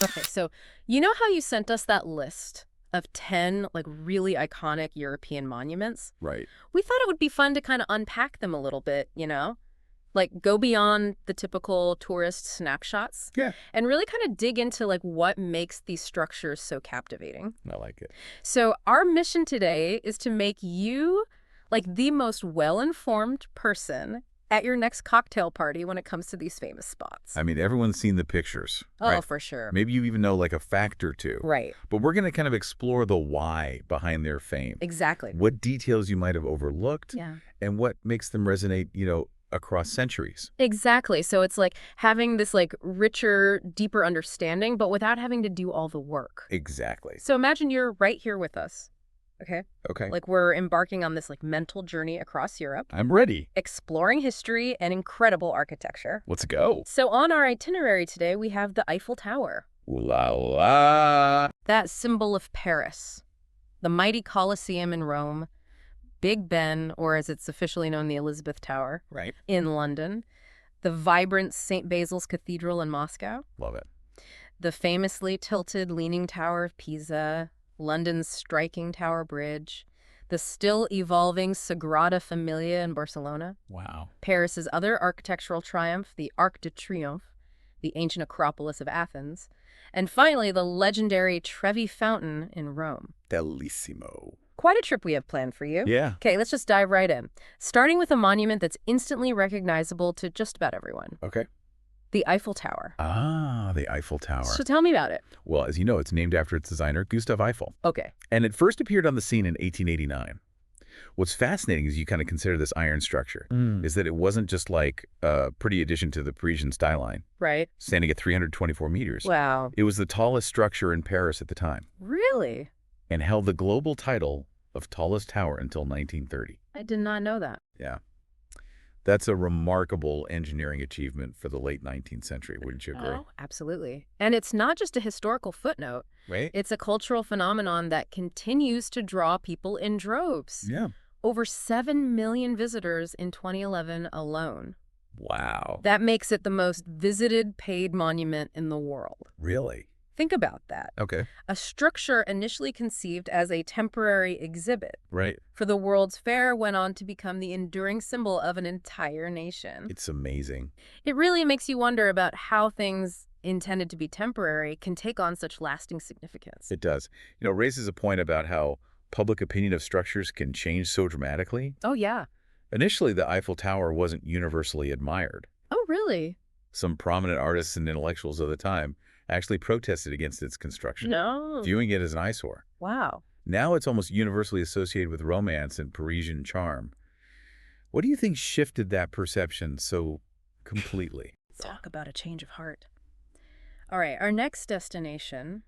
Okay, so you know how you sent us that list of 10 like really iconic European monuments? Right. We thought it would be fun to kind of unpack them a little bit, you know? Like go beyond the typical tourist snapshots Yeah. and really kind of dig into like what makes these structures so captivating. I like it. So our mission today is to make you like the most well-informed person at your next cocktail party when it comes to these famous spots. I mean, everyone's seen the pictures, Oh, right? for sure. Maybe you even know like a fact or two. Right. But we're going to kind of explore the why behind their fame. Exactly. What details you might have overlooked Yeah. and what makes them resonate, across centuries. Exactly. So it's like having this like richer, deeper understanding, but without having to do all the work. Exactly. So imagine you're right here with us. Okay? Okay. Like we're embarking on this like mental journey across Europe, I'm ready. exploring history and incredible architecture. Let's go. So on our itinerary today, we have the Eiffel Tower, Ooh la la. that symbol of Paris, the mighty Colosseum in Rome, Big Ben, or as it's officially known, the Elizabeth Tower, Right. in London, the vibrant St. Basil's Cathedral in Moscow, Love it. the famously tilted Leaning Tower of Pisa, London's striking Tower Bridge, the still evolving Sagrada Familia in Barcelona, Wow. Paris's other architectural triumph, the Arc de Triomphe, the ancient Acropolis of Athens, and finally the legendary Trevi Fountain in Rome. Bellissimo. Quite a trip we have planned for you. Yeah. Okay, let's just dive right in. Starting with a monument that's instantly recognizable to just about everyone. Okay. The Eiffel Tower. Ah, the Eiffel Tower. So tell me about it. Well, as you know, it's named after its designer, Gustav Eiffel. Okay. And it first appeared on the scene in 1889. What's fascinating is you kind of consider this iron structure, is that it wasn't just like a pretty addition to the Parisian skyline, Right. standing at 324 meters. Wow. It was the tallest structure in Paris at the time Really? and held the global title of tallest tower until 1930. I did not know that. Yeah. That's a remarkable engineering achievement for the late 19th century, wouldn't you agree? Oh, absolutely. And it's not just a historical footnote. Right? It's a cultural phenomenon that continues to draw people in droves. Yeah. Over 7 million visitors in 2011 alone. Wow. That makes it the most visited paid monument in the world. Really? Think about that. Okay. A structure initially conceived as a temporary exhibit Right. for the World's Fair went on to become the enduring symbol of an entire nation. It's amazing. It really makes you wonder about how things intended to be temporary can take on such lasting significance. It does. Raises a point about how public opinion of structures can change so dramatically. Oh, yeah. Initially, the Eiffel Tower wasn't universally admired. Oh, really? Some prominent artists and intellectuals of the time actually protested against its construction, No. viewing it as an eyesore. Wow. Now it's almost universally associated with romance and Parisian charm. What do you think shifted that perception so completely? Talk about a change of heart. All right, our next destination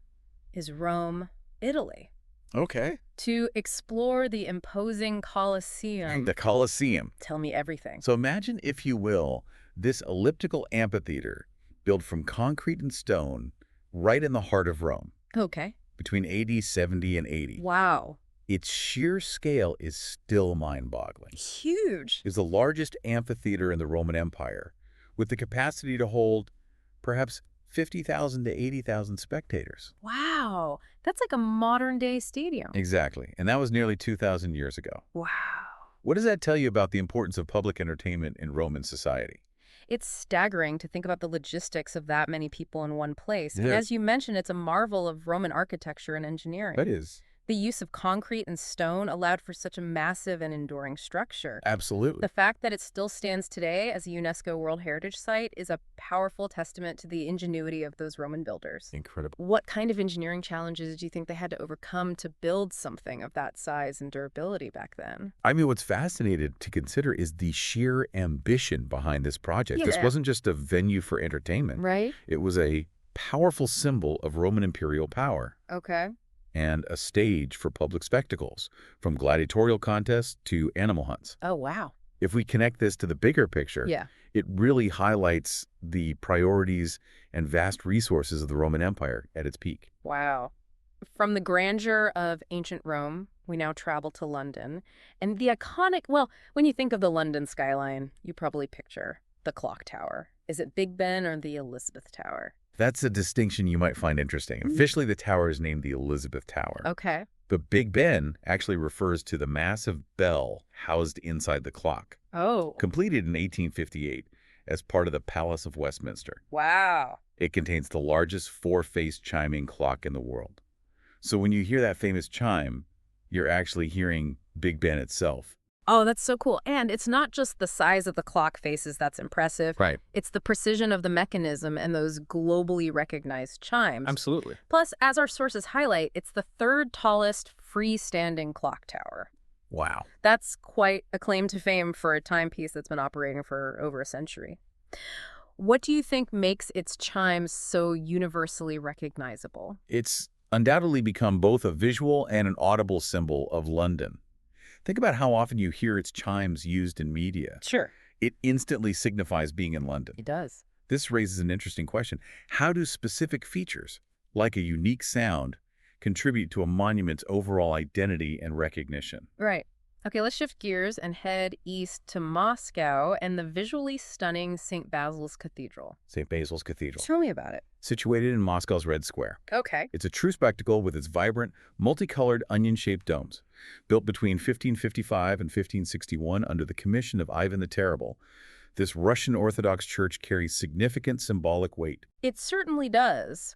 is Rome, Italy, Okay. to explore the imposing Colosseum. The Colosseum. Tell me everything. So imagine, if you will, this elliptical amphitheater built from concrete and stone right in the heart of Rome Okay. between AD 70 and 80. Wow. Its sheer scale is still mind-boggling. Huge. It's the largest amphitheater in the Roman Empire, with the capacity to hold perhaps 50,000 to 80,000 spectators. Wow. That's like a modern-day stadium. Exactly. And that was nearly 2,000 years ago. Wow. What does that tell you about the importance of public entertainment in Roman society? It's staggering to think about the logistics of that many people in one place. And Yeah. as you mentioned, it's a marvel of Roman architecture and engineering. That is. The use of concrete and stone allowed for such a massive and enduring structure. Absolutely. The fact that it still stands today as a UNESCO World Heritage Site is a powerful testament to the ingenuity of those Roman builders. Incredible. What kind of engineering challenges do you think they had to overcome to build something of that size and durability back then? I mean, what's fascinating to consider is the sheer ambition behind this project. This Yeah. wasn't just a venue for entertainment. Right? It was a powerful symbol of Roman imperial power Okay. and a stage for public spectacles, from gladiatorial contests to animal hunts. Oh, wow. If we connect this to the bigger picture, Yeah. it really highlights the priorities and vast resources of the Roman Empire at its peak. Wow. From the grandeur of ancient Rome, we now travel to London. And the iconic, well, when you think of the London skyline, you probably picture the clock tower. Is it Big Ben or the Elizabeth Tower? That's a distinction you might find interesting. Officially, the tower is named the Elizabeth Tower. Okay. But Big Ben actually refers to the massive bell housed inside the clock, Oh. completed in 1858 as part of the Palace of Westminster. Wow. It contains the largest four-phase chiming clock in the world. So when you hear that famous chime, you're actually hearing Big Ben itself. Oh, that's so cool. And it's not just the size of the clock faces that's impressive. Right. It's the precision of the mechanism and those globally recognized chimes. Absolutely. Plus, as our sources highlight, it's the third tallest freestanding clock tower. Wow. That's quite a claim to fame for a timepiece that's been operating for over a century. What do you think makes its chimes so universally recognizable? It's undoubtedly become both a visual and an audible symbol of London. Think about how often you hear its chimes used in media. Sure. It instantly signifies being in London. It does. This raises an interesting question. How do specific features, like a unique sound, contribute to a monument's overall identity and recognition? Right. Okay, let's shift gears and head east to Moscow and the visually stunning St. Basil's Cathedral. St. Basil's Cathedral. Tell me about it. Situated in Moscow's Red Square. Okay. It's a true spectacle with its vibrant, multicolored onion-shaped domes. Built between 1555 and 1561 under the commission of Ivan the Terrible, this Russian Orthodox church carries significant symbolic weight. It certainly does.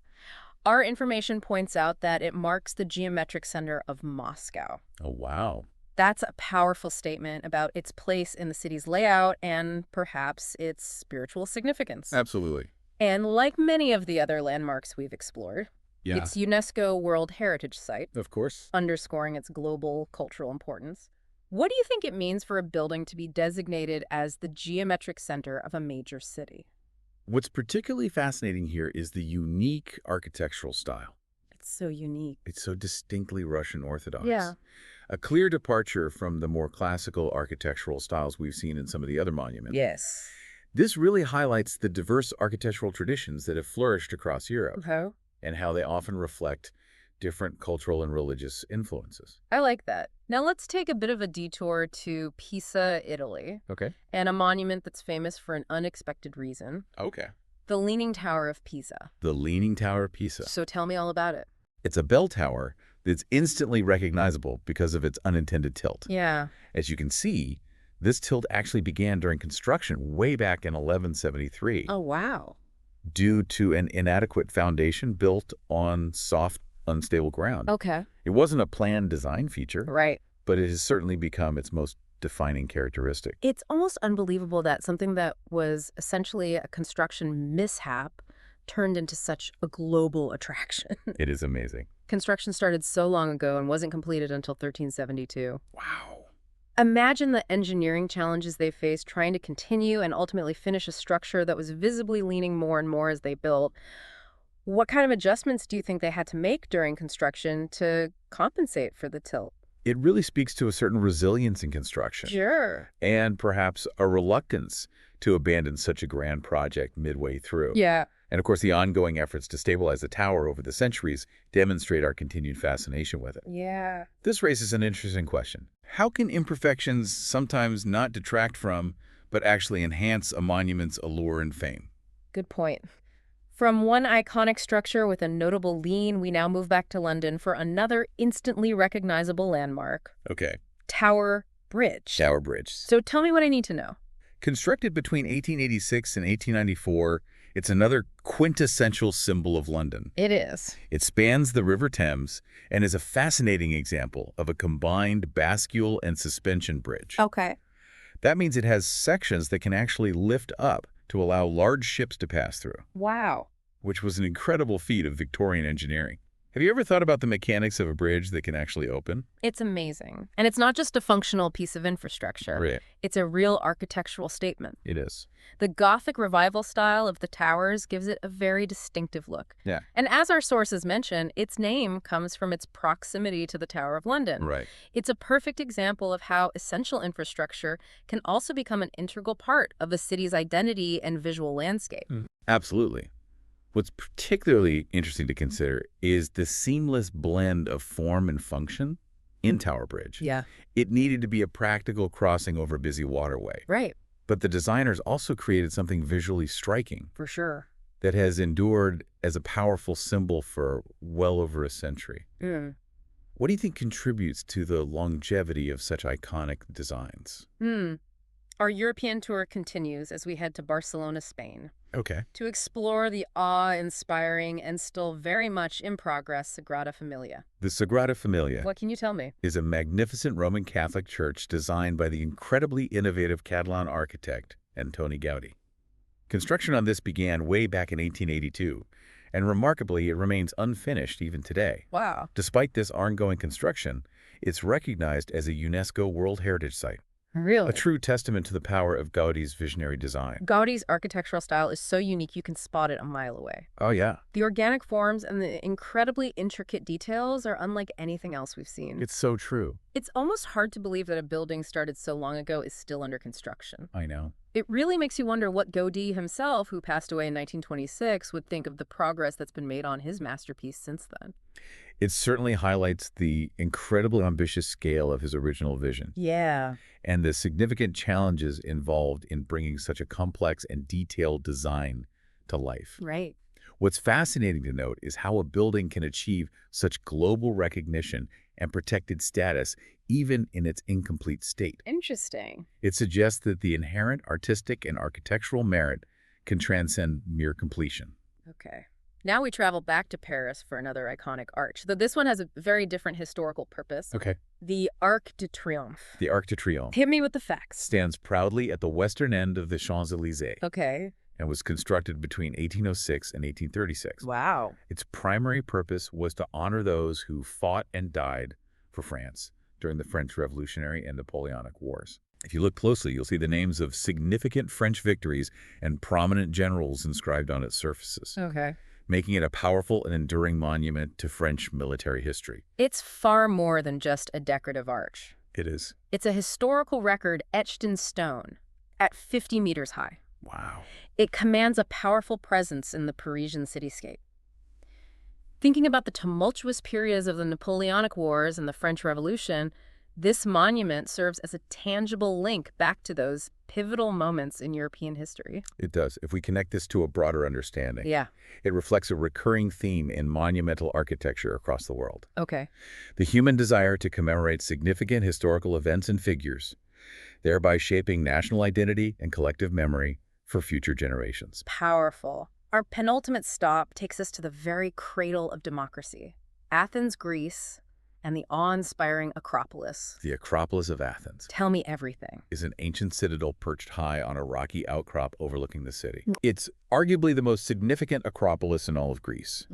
Our information points out that it marks the geometric center of Moscow. Oh, wow. That's a powerful statement about its place in the city's layout and perhaps its spiritual significance. Absolutely. And like many of the other landmarks we've explored, it's UNESCO World Heritage Site, Of course. underscoring its global cultural importance. What do you think it means for a building to be designated as the geometric center of a major city? What's particularly fascinating here is the unique architectural style. It's so unique. It's so distinctly Russian Orthodox. Yeah. A clear departure from the more classical architectural styles we've seen in some of the other monuments. Yes. This really highlights the diverse architectural traditions that have flourished across Europe Okay. and how they often reflect different cultural and religious influences. I like that. Now let's take a bit of a detour to Pisa, Italy, Okay. and a monument that's famous for an unexpected reason, Okay. the Leaning Tower of Pisa. The Leaning Tower of Pisa. So tell me all about it. It's a bell tower that's instantly recognizable because of its unintended tilt. Yeah. As you can see, this tilt actually began during construction way back in 1173 Oh, wow. due to an inadequate foundation built on soft, unstable ground. Okay. It wasn't a planned design feature, Right. but it has certainly become its most defining characteristic. It's almost unbelievable that something that was essentially a construction mishap turned into such a global attraction. It is amazing. Construction started so long ago and wasn't completed until 1372. Wow. Imagine the engineering challenges they faced trying to continue and ultimately finish a structure that was visibly leaning more and more as they built. What kind of adjustments do you think they had to make during construction to compensate for the tilt? It really speaks to a certain resilience in construction Sure. and perhaps a reluctance to abandon such a grand project midway through. Yeah. And of course, the ongoing efforts to stabilize the tower over the centuries demonstrate our continued fascination with it. Yeah. This raises an interesting question. How can imperfections sometimes not detract from, but actually enhance a monument's allure and fame? Good point. From one iconic structure with a notable lean, we now move back to London for another instantly recognizable landmark, Okay. Tower Bridge. Tower Bridge. So tell me what I need to know. Constructed between 1886 and 1894, it's another quintessential symbol of London. It is. It spans the River Thames and is a fascinating example of a combined bascule and suspension bridge. Okay. That means it has sections that can actually lift up to allow large ships to pass through, Wow. which was an incredible feat of Victorian engineering. Have you ever thought about the mechanics of a bridge that can actually open? It's amazing. And it's not just a functional piece of infrastructure. Right. It's a real architectural statement. It is. The Gothic revival style of the towers gives it a very distinctive look. Yeah. And as our sources mention, its name comes from its proximity to the Tower of London. Right. It's a perfect example of how essential infrastructure can also become an integral part of a city's identity and visual landscape. Absolutely. What's particularly interesting to consider is the seamless blend of form and function in Tower Bridge. Yeah. It needed to be a practical crossing over a busy waterway. Right. But the designers also created something visually striking. For sure. that has endured as a powerful symbol for well over a century. Mm. What do you think contributes to the longevity of such iconic designs? Hmm. Our European tour continues as we head to Barcelona, Spain, Okay. to explore the awe-inspiring and still very much in progress Sagrada Familia. The Sagrada Familia What can you tell me? is a magnificent Roman Catholic church designed by the incredibly innovative Catalan architect Antoni Gaudí. Construction on this began way back in 1882, and remarkably, it remains unfinished even today. Wow. Despite this ongoing construction, it's recognized as a UNESCO World Heritage Site, a Really? true testament to the power of Gaudí's visionary design. Gaudi's architectural style is so unique you can spot it a mile away. Oh, yeah. The organic forms and the incredibly intricate details are unlike anything else we've seen. It's so true. It's almost hard to believe that a building started so long ago is still under construction. I know. It really makes you wonder what Gaudí himself, who passed away in 1926, would think of the progress that's been made on his masterpiece since then. It certainly highlights the incredibly ambitious scale of his original vision Yeah. and the significant challenges involved in bringing such a complex and detailed design to life. Right. What's fascinating to note is how a building can achieve such global recognition and protected status even in its incomplete state. Interesting. It suggests that the inherent artistic and architectural merit can transcend mere completion. Okay. Now we travel back to Paris for another iconic arch, though this one has a very different historical purpose. Okay. The Arc de Triomphe. The Arc de Triomphe Hit me with the facts. stands proudly at the western end of the Champs-Élysées Okay. and was constructed between 1806 and 1836. Wow. Its primary purpose was to honor those who fought and died for France during the French Revolutionary and Napoleonic Wars. If you look closely, you'll see the names of significant French victories and prominent generals inscribed on its surfaces, Okay. making it a powerful and enduring monument to French military history. It's far more than just a decorative arch. It is. It's a historical record etched in stone at 50 meters high. Wow. It commands a powerful presence in the Parisian cityscape. Thinking about the tumultuous periods of the Napoleonic Wars and the French Revolution, this monument serves as a tangible link back to those pivotal moments in European history. It does. If we connect this to a broader understanding, Yeah. it reflects a recurring theme in monumental architecture across the world. Okay. The human desire to commemorate significant historical events and figures, thereby shaping national identity and collective memory for future generations. Powerful. Our penultimate stop takes us to the very cradle of democracy, Athens, Greece, and the awe-inspiring Acropolis. The Acropolis of Athens Tell me everything. is an ancient citadel perched high on a rocky outcrop overlooking the city. It's arguably the most significant acropolis in all of Greece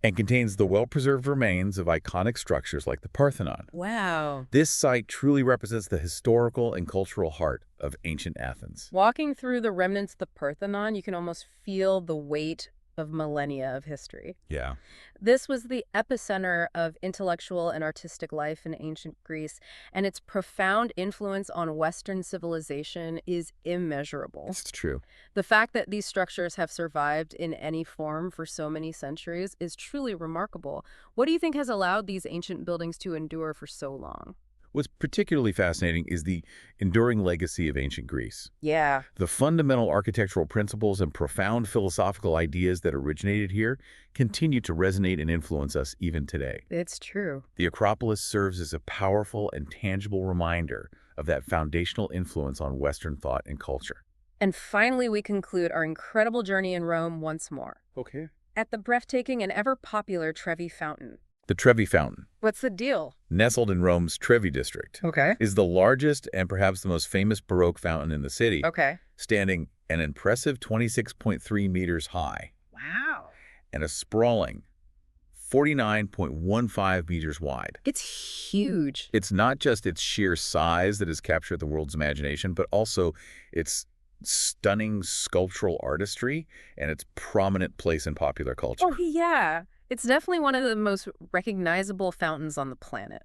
and contains the well-preserved remains of iconic structures like the Parthenon. Wow. This site truly represents the historical and cultural heart of ancient Athens. Walking through the remnants of the Parthenon, you can almost feel the weight of millennia of history. Yeah. This was the epicenter of intellectual and artistic life in ancient Greece, and its profound influence on Western civilization is immeasurable. It's true. The fact that these structures have survived in any form for so many centuries is truly remarkable. What do you think has allowed these ancient buildings to endure for so long? What's particularly fascinating is the enduring legacy of ancient Greece. Yeah. The fundamental architectural principles and profound philosophical ideas that originated here continue to resonate and influence us even today. It's true. The Acropolis serves as a powerful and tangible reminder of that foundational influence on Western thought and culture. And finally, we conclude our incredible journey in Rome once more, Okay. at the breathtaking and ever-popular Trevi Fountain. The Trevi Fountain, What's the deal? nestled in Rome's Trevi district, Okay. is the largest and perhaps the most famous Baroque fountain in the city, Okay. standing an impressive 26.3 meters high Wow. and a sprawling 49.15 meters wide. It's huge. It's not just its sheer size that has captured the world's imagination, but also its stunning sculptural artistry and its prominent place in popular culture. Oh, yeah. It's definitely one of the most recognizable fountains on the planet.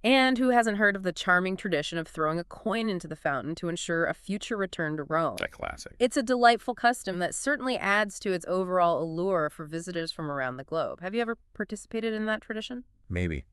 And who hasn't heard of the charming tradition of throwing a coin into the fountain to ensure a future return to Rome? A classic. It's a delightful custom that certainly adds to its overall allure for visitors from around the globe. Have you ever participated in that tradition? Maybe.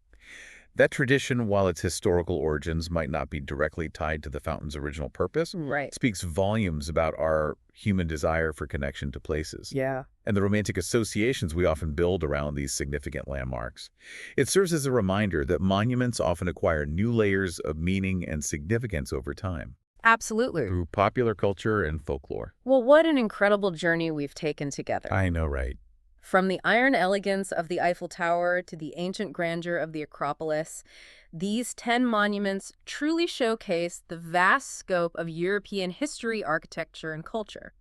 That tradition, while its historical origins might not be directly tied to the fountain's original purpose, Right. speaks volumes about our human desire for connection to places Yeah. and the romantic associations we often build around these significant landmarks. It serves as a reminder that monuments often acquire new layers of meaning and significance over time Absolutely. through popular culture and folklore. Well, what an incredible journey we've taken together. I know, right? From the iron elegance of the Eiffel Tower to the ancient grandeur of the Acropolis, these 10 monuments truly showcase the vast scope of European history, architecture, and culture.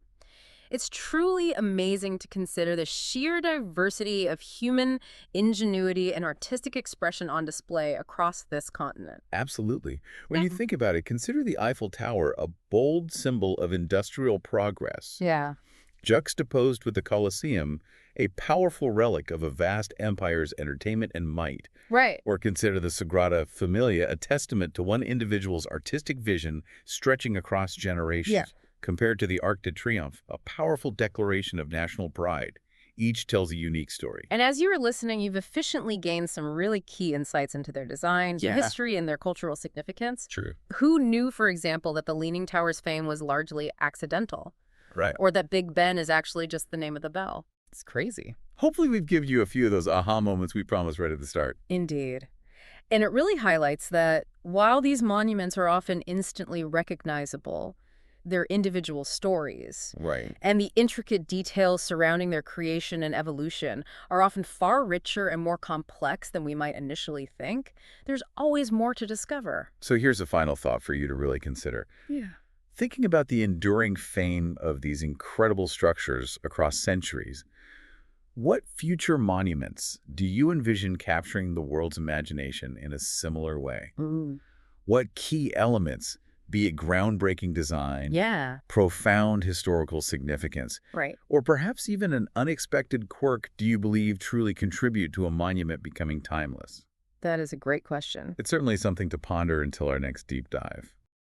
It's truly amazing to consider the sheer diversity of human ingenuity and artistic expression on display across this continent. Absolutely. When you think about it, consider the Eiffel Tower a bold symbol of industrial progress, Yeah. juxtaposed with the Colosseum, a powerful relic of a vast empire's entertainment and might. Right. Or consider the Sagrada Familia a testament to one individual's artistic vision stretching across generations. Yeah. Compared to the Arc de Triomphe, a powerful declaration of national pride. Each tells a unique story. And as you were listening, you've efficiently gained some really key insights into their design, Yeah. history, and their cultural significance. True. Who knew, for example, that the Leaning Tower's fame was largely accidental, Right. or that Big Ben is actually just the name of the bell? It's crazy. Hopefully we've given you a few of those aha moments we promised right at the start. Indeed. And it really highlights that while these monuments are often instantly recognizable, their individual stories Right. and the intricate details surrounding their creation and evolution are often far richer and more complex than we might initially think. There's always more to discover. So here's a final thought for you to really consider. Yeah. Thinking about the enduring fame of these incredible structures across centuries, what future monuments do you envision capturing the world's imagination in a similar way? What key elements, be it groundbreaking design, Yeah, profound historical significance, right. or perhaps even an unexpected quirk, do you believe truly contribute to a monument becoming timeless? That is a great question. It's certainly something to ponder until our next deep dive.